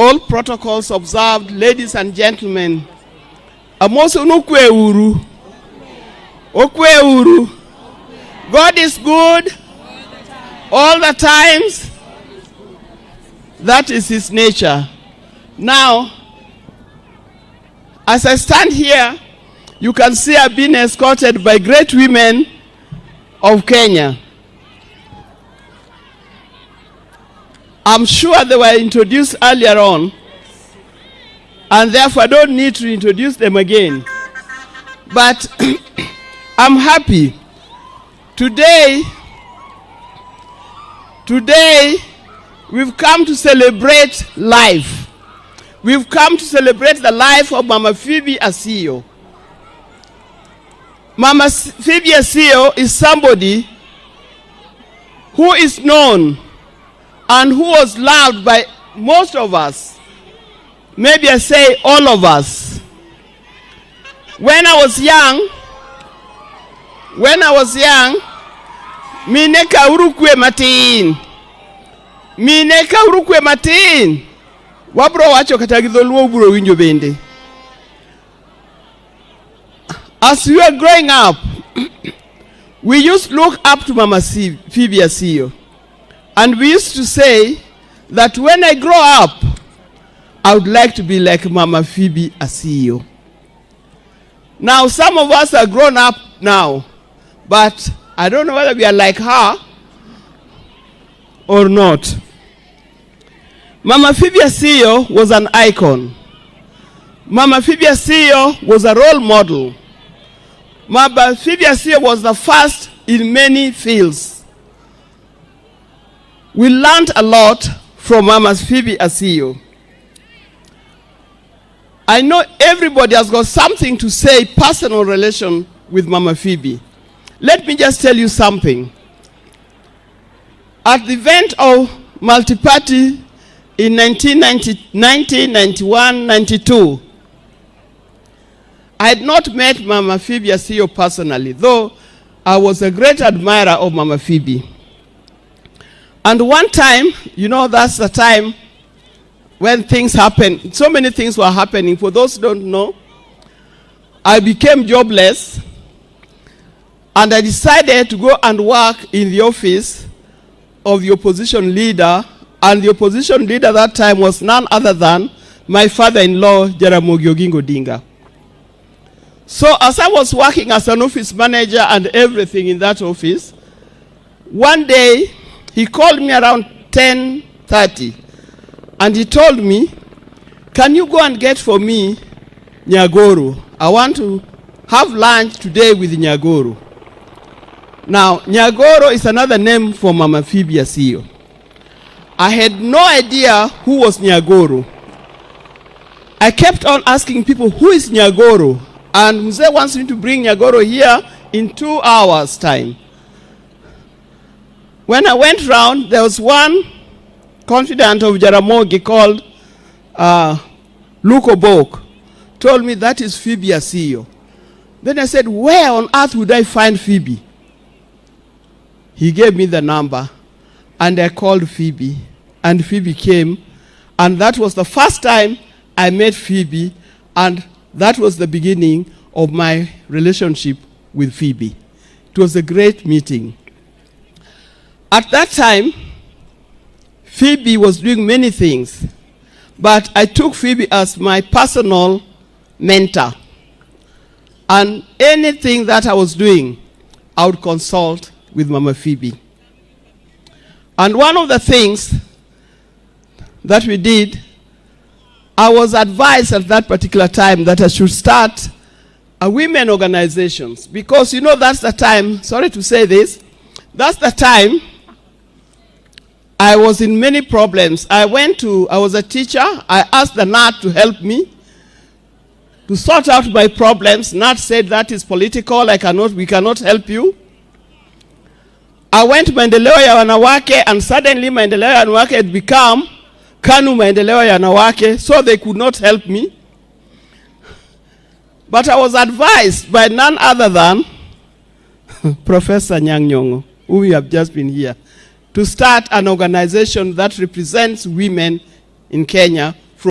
all protocols observed, ladies and gentlemen. Amoso nukwe uru. Okwe uru. God is good all the times. That is his nature. Now, as I stand here, you can see I've been escorted by great women of Kenya. I'm sure they were introduced earlier on, and therefore I don't need to introduce them again. But I'm happy. Today, we've come to celebrate life. We've come to celebrate the life of Mama Phoebe Asio. Mama Phoebe Asio is somebody who is known and who was loved by most of us. Maybe I say all of us. When I was young, mineka urukwe matin. Mineka urukwe matin. Wabro wacho katagidholuo buro winjo bende. As we were growing up, we used to look up to Mama Phoebe Asio. And we used to say that when I grow up, I would like to be like Mama Phoebe Asio. Now, some of us are grown up now, but I don't know whether we are like her or not. Mama Phoebe Asio was an icon. Mama Phoebe Asio was a role model. Mama Phoebe Asio was the first in many fields. We learned a lot from Mama Phoebe Asio. I know everybody has got something to say, personal relation with Mama Phoebe. Let me just tell you something. At the event of multi-party in 1990, 91, 92, I had not met Mama Phoebe Asio personally, though I was a great admirer of Mama Phoebe. And one time, you know, that's the time when things happen. So many things were happening. For those who don't know, I became jobless, and I decided to go and work in the office of the opposition leader, and the opposition leader at that time was none other than my father-in-law, Jaramogi Odinga. So as I was working as an office manager and everything in that office, one day he called me around 10:30, and he told me, can you go and get for me Nyagoro? I want to have lunch today with Nyagoro. Now, Nyagoro is another name for Mama Phoebe Asio. I had no idea who was Nyagoro. I kept on asking people, who is Nyagoro? And Mzee wants me to bring Nyagoro here in 2 hours' time. When I went round, there was one confidant of Jaramogi called Luko Bok, told me that is Phoebe Asio. Then I said, where on earth would I find Phoebe? He gave me the number, and I called Phoebe, and Phoebe came, and that was the first time I met Phoebe, and that was the beginning of my relationship with Phoebe. It was a great meeting. At that time, Phoebe was doing many things, but I took Phoebe as my personal mentor. And anything that I was doing, I would consult with Mama Phoebe. And one of the things that we did, I was advised at that particular time that I should start a women organizations, because you know that's the time, sorry to say this, that's the time I was in many problems. I was a teacher. I asked the NAT to help me to sort out my problems. NAT said that is political, we cannot help you. I went to Maendeleo ya Wanawake, and suddenly Maendeleo ya Wanawake had become KANU Maendeleo ya Wanawake, so they could not help me. But I was advised by none other than Professor Nyang' Nyong'o, who we have just been here, to start an organization that represents women in Kenya